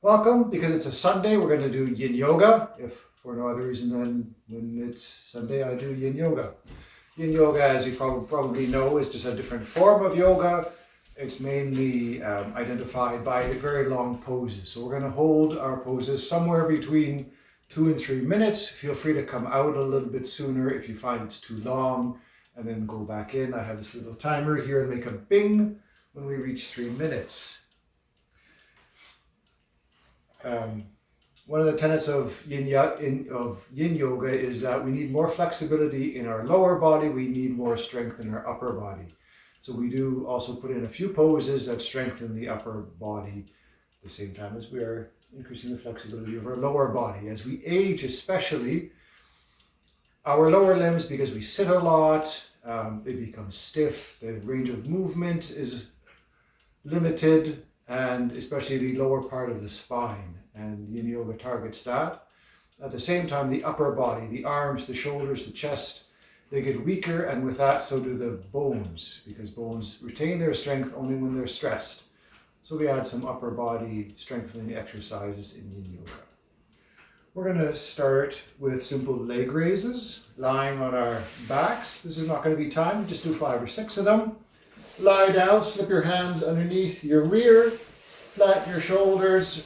Welcome. Because it's a Sunday, we're going to do yin yoga. If for no other reason than when it's Sunday, I do yin yoga. Yin yoga, as you probably know, is just a different form of yoga. It's mainly identified by very long poses. So we're going to hold our poses somewhere between 2 and 3 minutes. Feel free to come out a little bit sooner if you find it's too long, and then go back in. I have this little timer here and make a bing when we reach 3 minutes. One of the tenets of yin yoga is that we need more flexibility in our lower body, we need more strength in our upper body. So we do also put in a few poses that strengthen the upper body at the same time as we are increasing the flexibility of our lower body. As we age especially, our lower limbs, because we sit a lot, they become stiff, the range of movement is limited, and especially the lower part of the spine, and yin yoga targets that. At the same time, the upper body, the arms, the shoulders, the chest, they get weaker, and with that, so do the bones, because bones retain their strength only when they're stressed. So we add some upper body strengthening exercises in yin yoga. We're going to start with simple leg raises, lying on our backs. This is not going to be timed, just do 5 or 6 of them. Lie down, slip your hands underneath your rear, flatten your shoulders,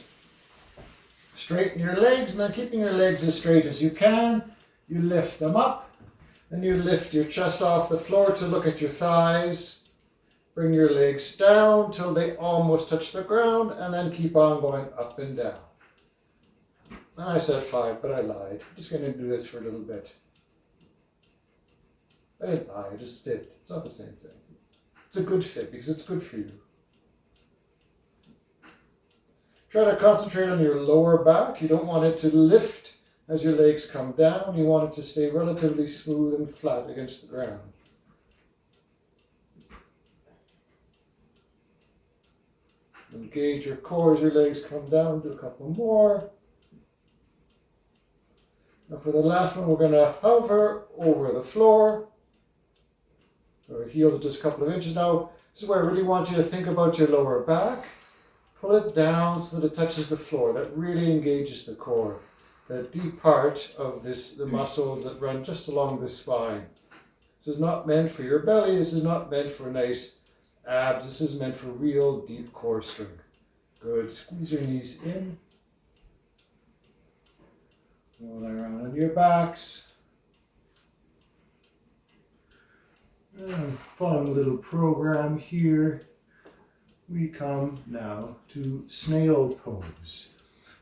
straighten your legs, and then keeping your legs as straight as you can, you lift them up, then you lift your chest off the floor to look at your thighs. Bring your legs down till they almost touch the ground, and then keep on going up and down. And I said 5, but I lied. I'm just going to do this for a little bit. I didn't lie, I just did. It's not the same thing. It's a good fit because it's good for you. Try to concentrate on your lower back. You don't want it to lift as your legs come down. You want it to stay relatively smooth and flat against the ground. Engage your core as your legs come down. Do a couple more. Now for the last one, we're going to hover over the floor. Our heels are just a couple of inches now. This is where I really want you to think about your lower back. Pull it down so that it touches the floor. That really engages the core. That deep part of the muscles that run just along the spine. This is not meant for your belly. This is not meant for nice abs. This is meant for real deep core strength. Good. Squeeze your knees in. Roll around on your backs. Fun little program here. We come now to snail pose.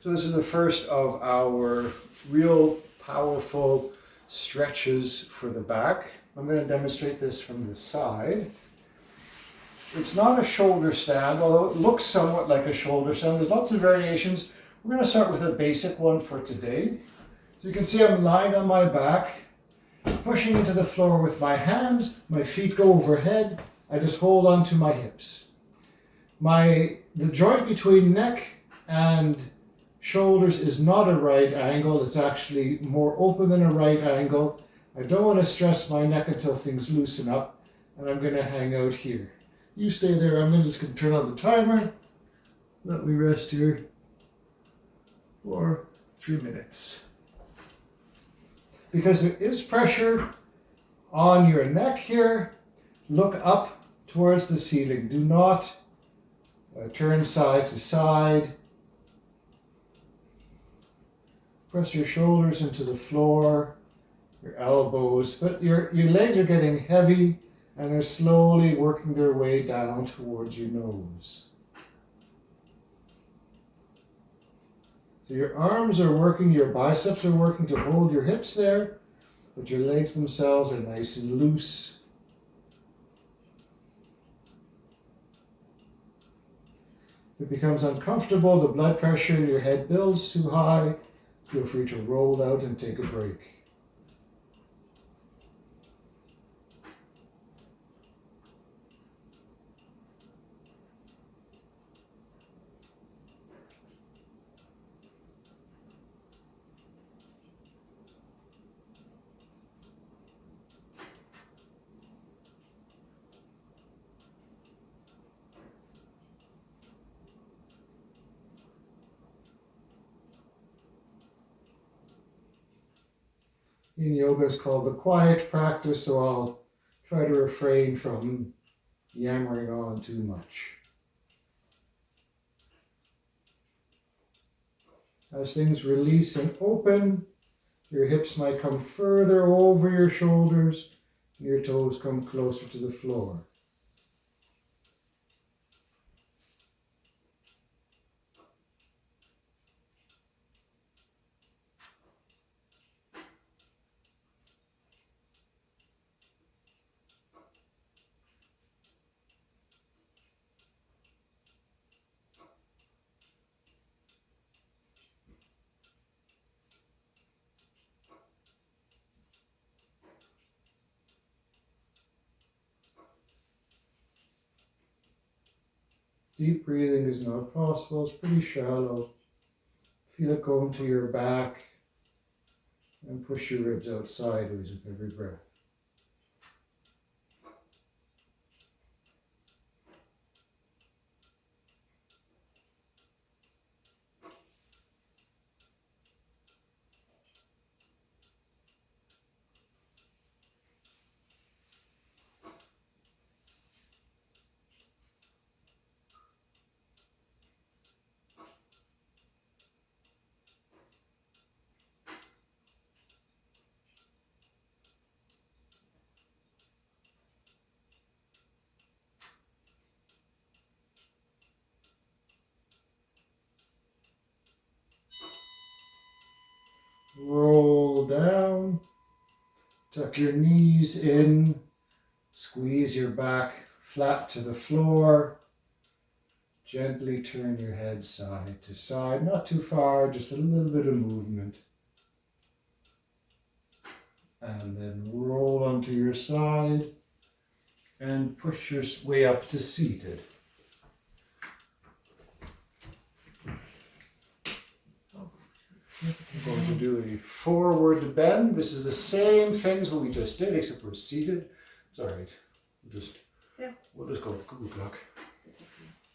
So this is the first of our real powerful stretches for the back. I'm going to demonstrate this from the side. It's not a shoulder stand, although it looks somewhat like a shoulder stand. There's lots of variations. We're going to start with a basic one for today. So you can see I'm lying on my back, pushing into the floor with my hands. My feet go overhead. I just hold on to my hips. The joint between neck and shoulders is not a right angle. It's actually more open than a right angle. I don't want to stress my neck until things loosen up, and I'm going to hang out here. You stay there. I'm just going to turn on the timer. Let me rest here for 3 minutes. Because there is pressure on your neck here, look up towards the ceiling. Do not turn side to side. Press your shoulders into the floor, your elbows, but your legs are getting heavy and they're slowly working their way down towards your nose. So your arms are working, your biceps are working to hold your hips there, but your legs themselves are nice and loose. If it becomes uncomfortable, the blood pressure in your head builds too high, feel free to roll out and take a break. Yin yoga is called the quiet practice, so I'll try to refrain from yammering on too much. As things release and open, your hips might come further over your shoulders, and your toes come closer to the floor. Deep breathing is not possible, it's pretty shallow. Feel it going to your back and push your ribs out sideways with every breath. Roll down, tuck your knees in, squeeze your back flat to the floor. Gently turn your head side to side, not too far, just a little bit of movement. And then roll onto your side and push your way up to seated. We're going to do a forward bend. This is the same thing as what we just did, except we're seated. It's all right. We'll just go with Google Block.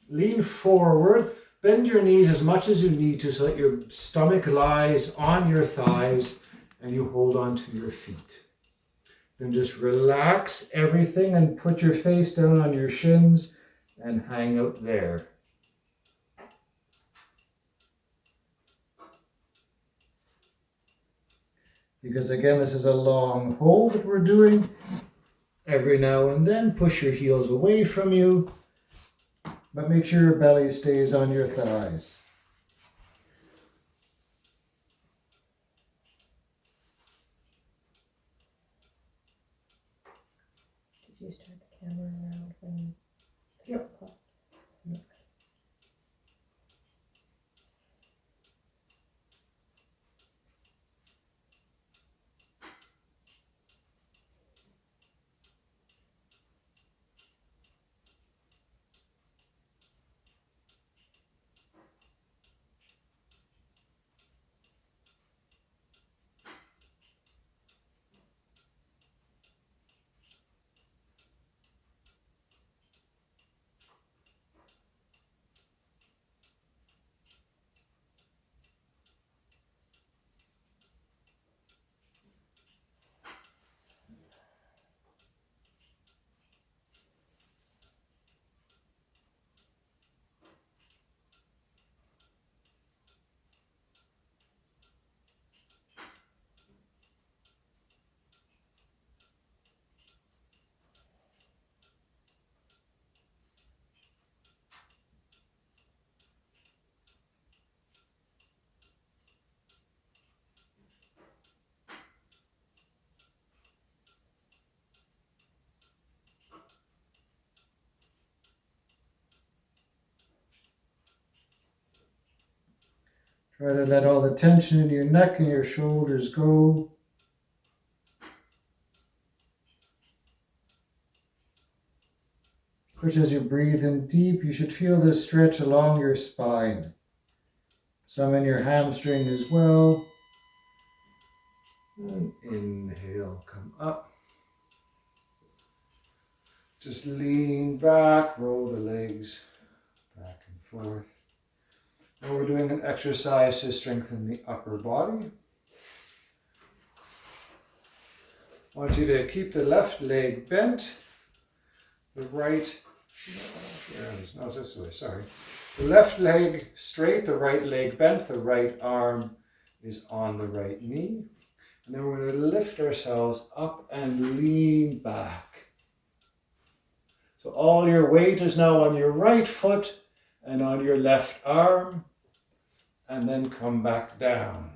Lean forward. Bend your knees as much as you need to so that your stomach lies on your thighs and you hold on to your feet. Then just relax everything and put your face down on your shins and hang out there. Because again, this is a long hold that we're doing. Every now and then, push your heels away from you, but make sure your belly stays on your thighs. Did you start the camera around when? Yep. Yep. Try to let all the tension in your neck and your shoulders go. Of course, as you breathe in deep, you should feel this stretch along your spine. Some in your hamstring as well. And inhale, come up. Just lean back, roll the legs back and forth. Now we're doing an exercise to strengthen the upper body. I want you to keep the left leg bent, the right, no, it's this way, sorry. The left leg straight, the right leg bent, the right arm is on the right knee. And then we're going to lift ourselves up and lean back. So all your weight is now on your right foot and on your left arm, and then come back down.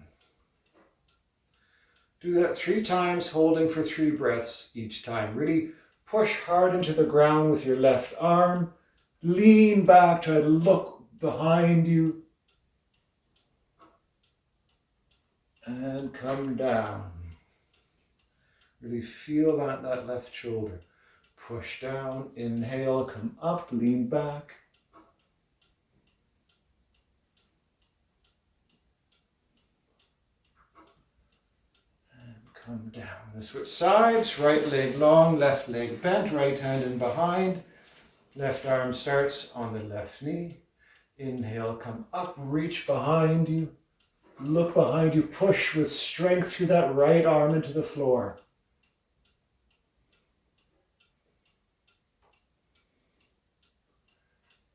Do that 3 times, holding for 3 breaths each time. Really push hard into the ground with your left arm. Lean back, try to look behind you. And come down. Really feel that left shoulder. Push down, inhale, come up, lean back. And come down. And switch sides, right leg long, left leg bent, right hand in behind. Left arm starts on the left knee. Inhale, come up, reach behind you. Look behind you, push with strength through that right arm into the floor.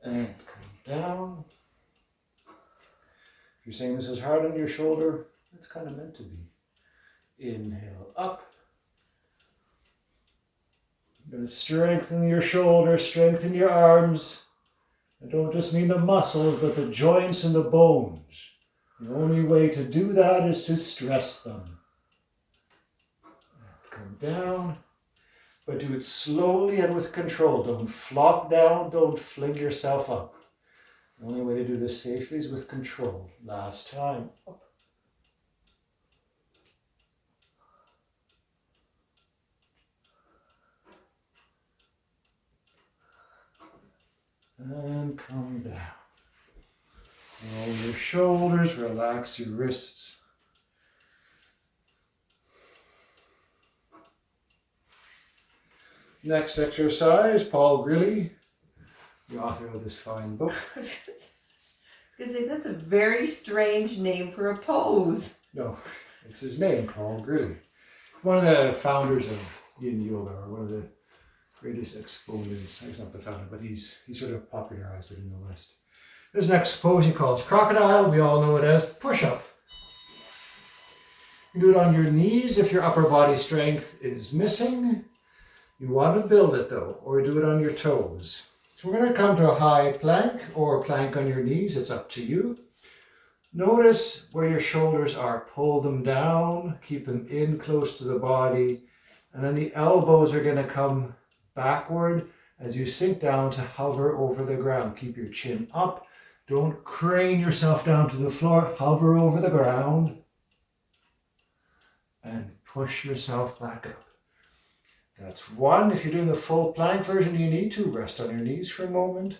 And come down. If you're saying this is hard on your shoulder, it's kind of meant to be. Inhale up. You're going to strengthen your shoulders, strengthen your arms. I don't just mean the muscles, but the joints and the bones. The only way to do that is to stress them. And come down. But do it slowly and with control. Don't flop down, don't fling yourself up. The only way to do this safely is with control. Last time. Up. And come down. Roll your shoulders, relax your wrists. Next exercise, Paul Grilly, the author of this fine book. I was going to say, that's a very strange name for a pose. No, it's his name, Paul Grilly. One of the founders of Yin Yoga, or one of the greatest exponents. He's not the founder, but he's sort of popularized it in the West. This next pose he calls crocodile. We all know it as push-up. You do it on your knees if your upper body strength is missing. You want to build it though, or do it on your toes. So we're going to come to a high plank or plank on your knees. It's up to you. Notice where your shoulders are. Pull them down, keep them in close to the body. And then the elbows are going to come backward as you sink down to hover over the ground. Keep your chin up. Don't crane yourself down to the floor. Hover over the ground. And push yourself back up. That's 1. If you're doing the full plank version, you need to rest on your knees for a moment.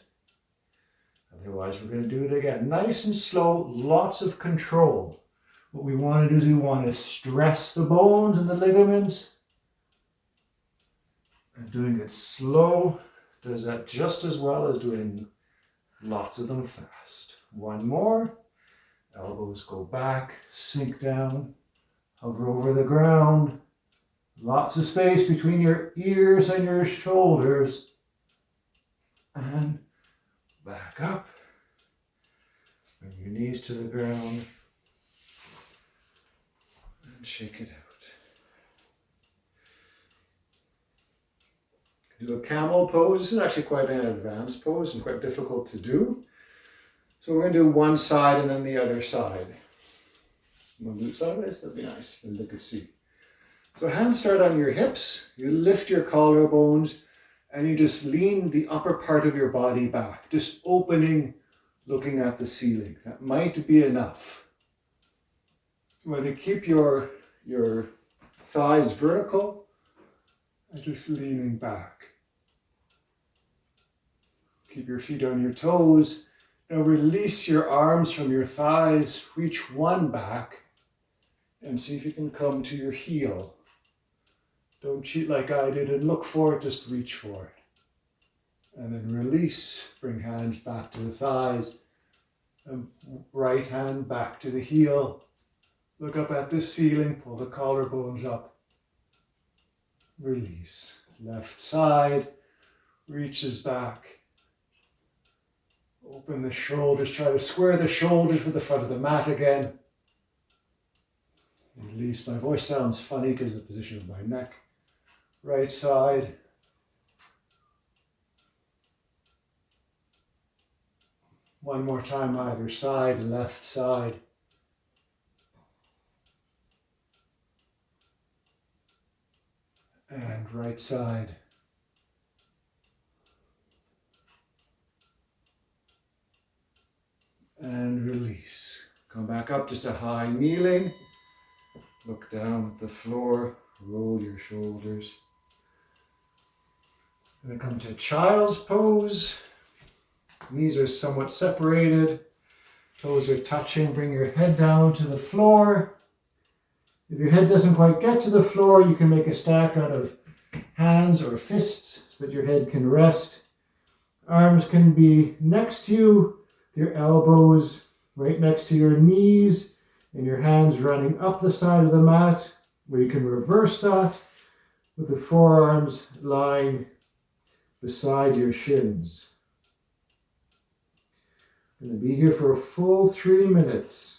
Otherwise, we're going to do it again. Nice and slow, lots of control. What we want to do is we want to stress the bones and the ligaments. And doing it slow does that just as well as doing lots of them fast. 1 more. Elbows go back, sink down, hover over the ground. Lots of space between your ears and your shoulders. And back up. Bring your knees to the ground. And shake it out. Do a camel pose. This is actually quite an advanced pose and quite difficult to do. So we're going to do one side and then the other side. We'll do it sideways. That'd be nice. Then they could see. So hands start on your hips, you lift your collarbones, and you just lean the upper part of your body back, just opening, looking at the ceiling. That might be enough. You want to keep your thighs vertical and just leaning back. Keep your feet on your toes. Now release your arms from your thighs, reach one back, and see if you can come to your heel. Don't cheat like I did and look for it, just reach for it. And then release, bring hands back to the thighs, and right hand back to the heel. Look up at the ceiling, pull the collarbones up. release. Left side reaches back. Open the shoulders, try to square the shoulders with the front of the mat again. Release. My voice sounds funny because of the position of my neck. Right side. One more time either side, left side. And right side. And release. Come back up, just a high kneeling. Look down at the floor, roll your shoulders. Going to come to child's pose. Knees are somewhat separated. Toes are touching. Bring your head down to the floor. If your head doesn't quite get to the floor, you can make a stack out of hands or fists so that your head can rest. Arms can be next to you, your elbows right next to your knees, and your hands running up the side of the mat, where you can reverse that with the forearms lying beside your shins. I'm going to be here for a full 3 minutes.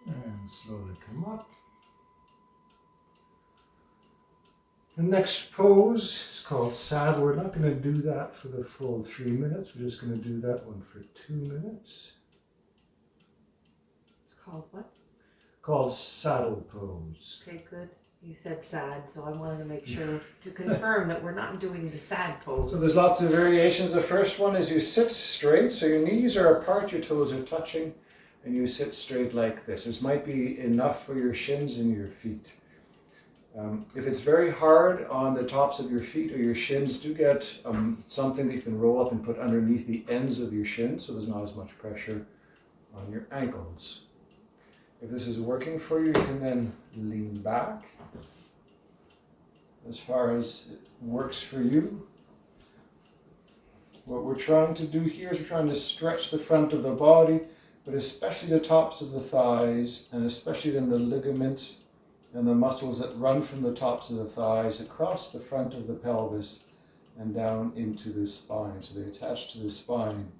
And slowly come up. The next pose is called saddle. We're not going to do that for the full 3 minutes. We're just going to do that one for 2 minutes. It's called what? Called saddle pose. Okay, good. You said sad, so I wanted to make sure to confirm that we're not doing the sad pose. So there's lots of variations. The first one is you sit straight, so your knees are apart, your toes are touching, and you sit straight like this. This might be enough for your shins and your feet. If it's very hard on the tops of your feet or your shins, do get something that you can roll up and put underneath the ends of your shins so there's not as much pressure on your ankles. If this is working for you, you can then lean back as far as it works for you. What we're trying to do here is we're trying to stretch the front of the body, but especially the tops of the thighs, and especially then the ligaments and the muscles that run from the tops of the thighs across the front of the pelvis and down into the spine. So they attach to the spine.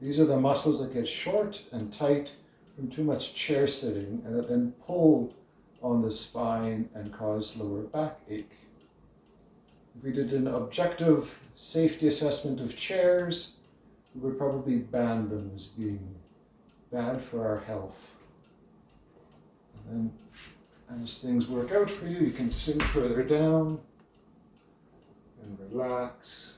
These are the muscles that get short and tight from too much chair sitting and that then pull on the spine and cause lower back ache. If we did an objective safety assessment of chairs, we would probably ban them as being bad for our health. And then as things work out for you, you can sink further down and relax.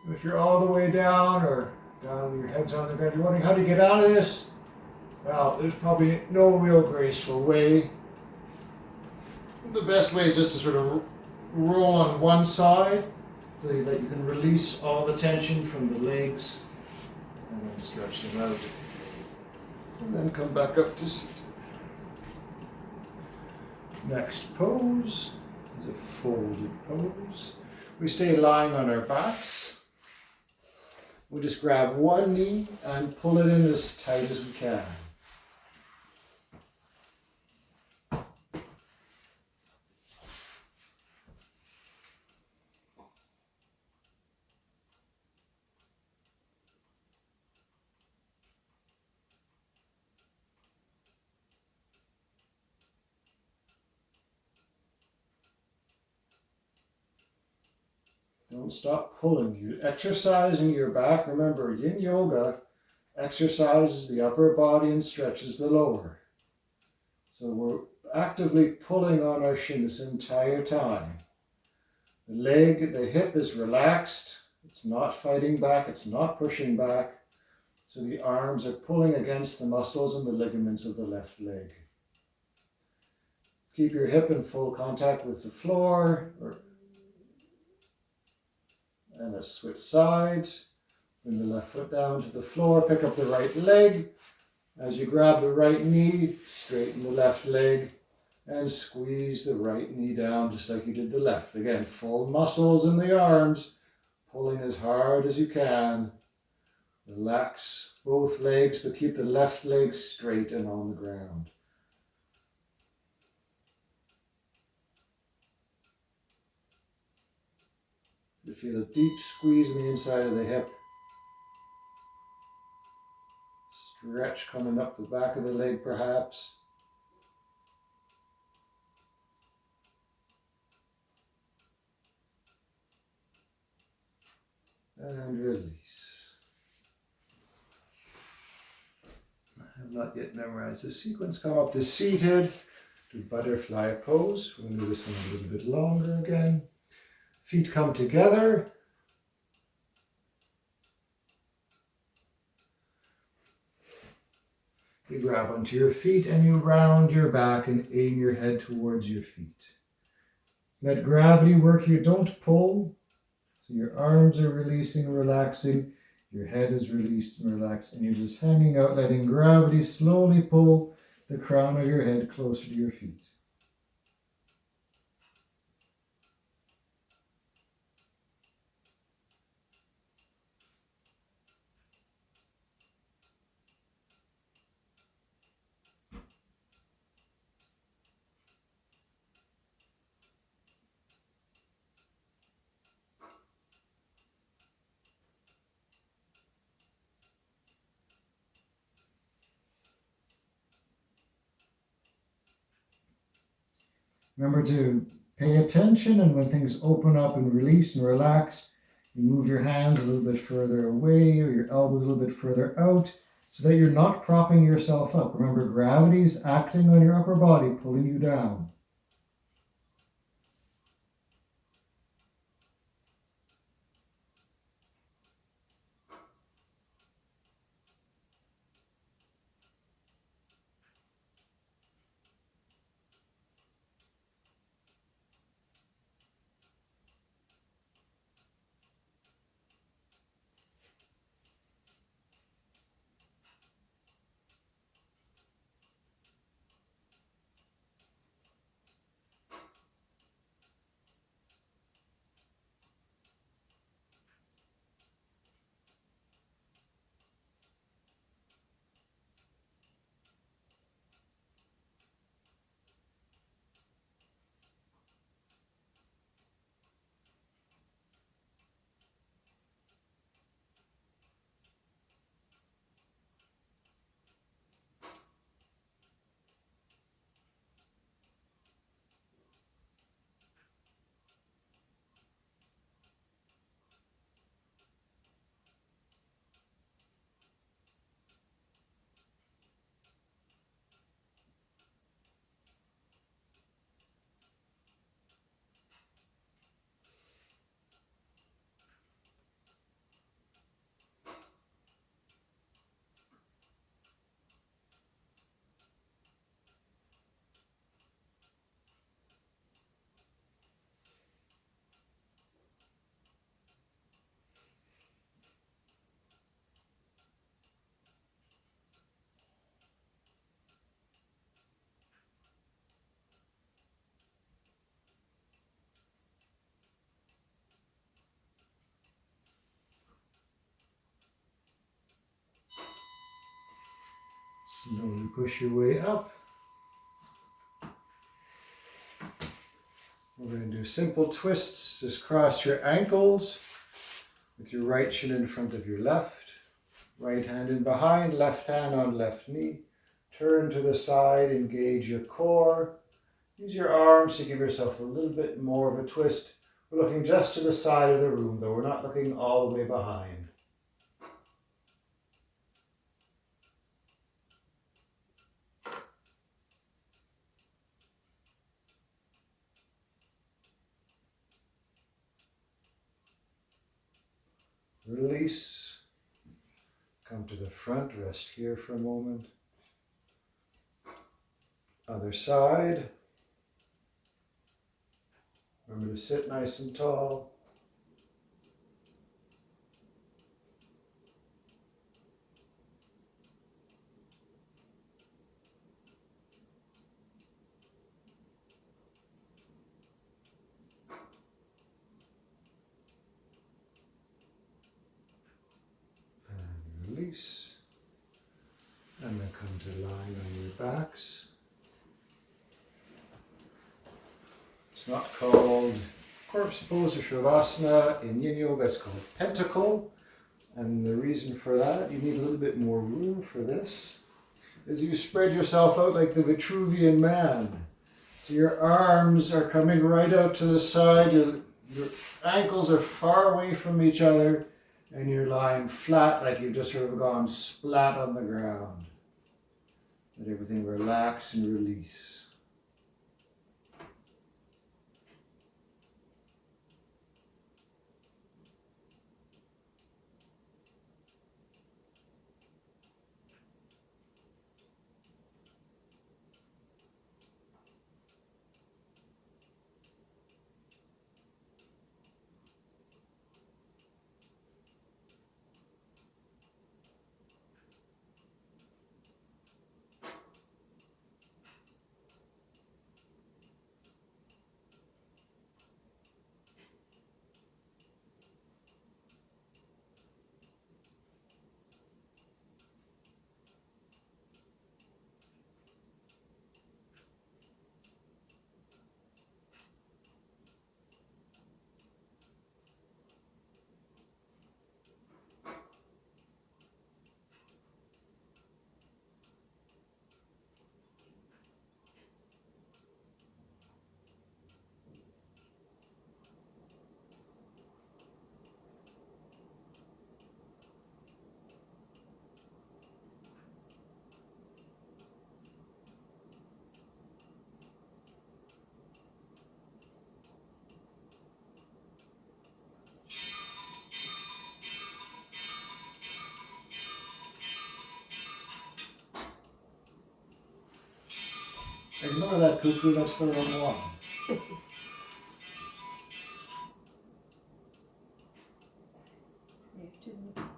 If you're all the way down or down, your head's on the ground, you're wondering how to get out of this? Well, there's probably no real graceful way. The best way is just to sort of roll on one side so that you can release all the tension from the legs and then stretch them out. And then come back up to sit. Next pose is a folded pose. We stay lying on our backs. We'll just grab one knee and pull it in as tight as we can. Don't stop pulling. You're exercising your back. Remember, yin yoga exercises the upper body and stretches the lower. So we're actively pulling on our shin this entire time. The leg, the hip is relaxed. It's not fighting back. It's not pushing back. So the arms are pulling against the muscles and the ligaments of the left leg. Keep your hip in full contact with the floor, and a switch sides. Bring the left foot down to the floor, pick up the right leg. As you grab the right knee, straighten the left leg and squeeze the right knee down just like you did the left. Again, full muscles in the arms, pulling as hard as you can. Relax both legs, but keep the left leg straight and on the ground. You feel a deep squeeze in the inside of the hip. Stretch coming up the back of the leg perhaps. And release. I have not yet memorized the sequence. Come up to seated, to butterfly pose. We'll do this one a little bit longer again. Feet come together. You grab onto your feet and you round your back and aim your head towards your feet. Let gravity work here. Don't pull. So your arms are releasing, relaxing. Your head is released and relaxed. And you're just hanging out, letting gravity slowly pull the crown of your head closer to your feet. Remember to pay attention, and when things open up and release and relax, you move your hands a little bit further away or your elbows a little bit further out so that you're not propping yourself up. Remember, gravity is acting on your upper body, pulling you down. Slowly push your way up. We're going to do simple twists. Just cross your ankles with your right shin in front of your left. Right hand in behind, left hand on left knee. Turn to the side, engage your core. Use your arms to give yourself a little bit more of a twist. We're looking just to the side of the room though, we're not looking all the way behind. Release. Come to the front, rest here for a moment. Other side. Remember to sit nice and tall. And release. And then come to lying on your backs. It's not called corpse pose or shavasana. In yin yoga it's called pentacle. And the reason for that, you need a little bit more room for this, is you spread yourself out like the Vitruvian man. So your arms are coming right out to the side, your ankles are far away from each other, and you're lying flat like you've just sort of gone splat on the ground. Let everything relax and release. Ignore that cuckoo, that's the wrong one. You have too many blocks.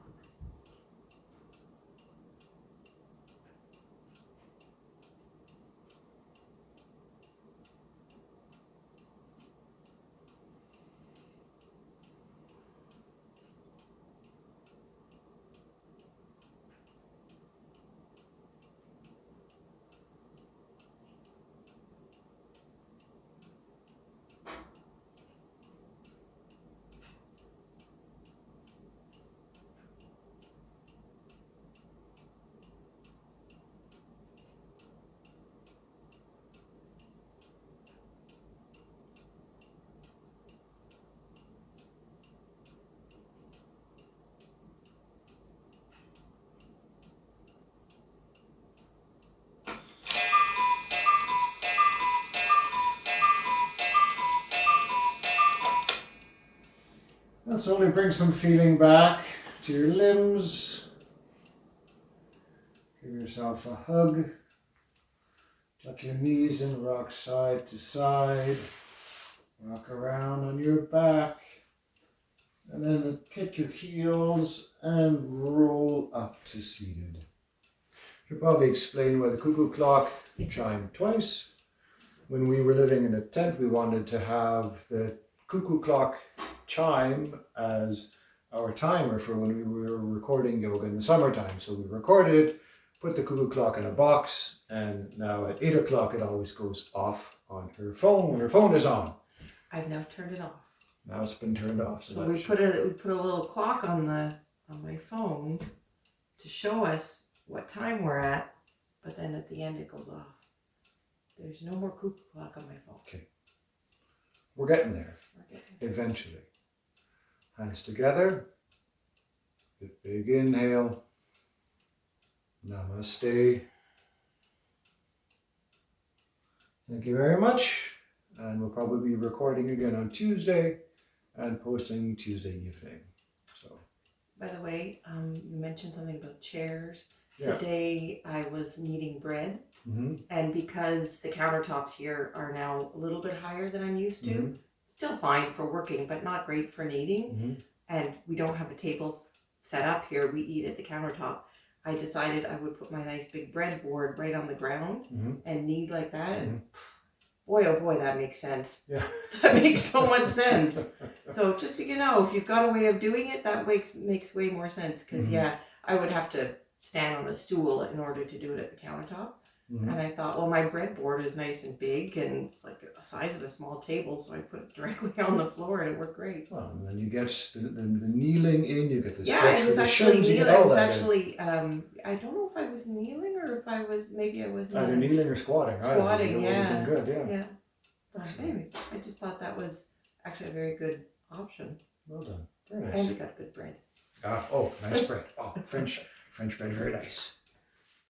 And slowly bring some feeling back to your limbs. Give yourself a hug. Tuck your knees in, rock side to side. Rock around on your back. And then kick your heels and roll up to seated. Should probably explain why the cuckoo clock chimed twice. When we were living in a tent, we wanted to have the cuckoo clock chime as our timer for when we were recording yoga in the summertime. So we recorded it, put the cuckoo clock in a box, and now at 8 o'clock it always goes off on her phone when her phone is on. I've now turned it off. Now it's been turned off. So we put a little clock on my phone to show us what time we're at, but then at the end it goes off. There's no more cuckoo clock on my phone. Okay. We're getting there. Eventually. Hands together. Big inhale. Namaste. Thank you very much. And we'll probably be recording again on Tuesday and posting Tuesday evening. So. By the way, you mentioned something about chairs. Yeah. Today I was kneading bread, Mm-hmm. and because the countertops here are now a little bit higher than I'm used to, Mm-hmm. still fine for working, but not great for kneading. Mm-hmm. And we don't have a table set up here. We eat at the countertop. I decided I would put my nice big breadboard right on the ground Mm-hmm. and knead like that. Mm-hmm. And boy, oh boy, that makes sense. Yeah. That makes so much sense. So just so you know, if you've got a way of doing it, that makes way more sense. Because Mhm. yeah, I would have to stand on a stool in order to do it at the countertop. Mm-hmm. And I thought, well, my breadboard is nice and big and it's like the size of a small table, so I put it directly on the floor and it worked great. Well, and then you get the kneeling in, you get the Yeah, stretch it for was the actually shins, you kneeling. get I all was that in. actually, I don't know if I was kneeling or if I was, maybe I was Either kneeling or squatting. Squatting, Either would have been good, yeah. Yeah. So anyways, I just thought that was actually a very good option. Well done. Very And nice. we got good bread. Oh, nice bread. Oh, French bread, very nice.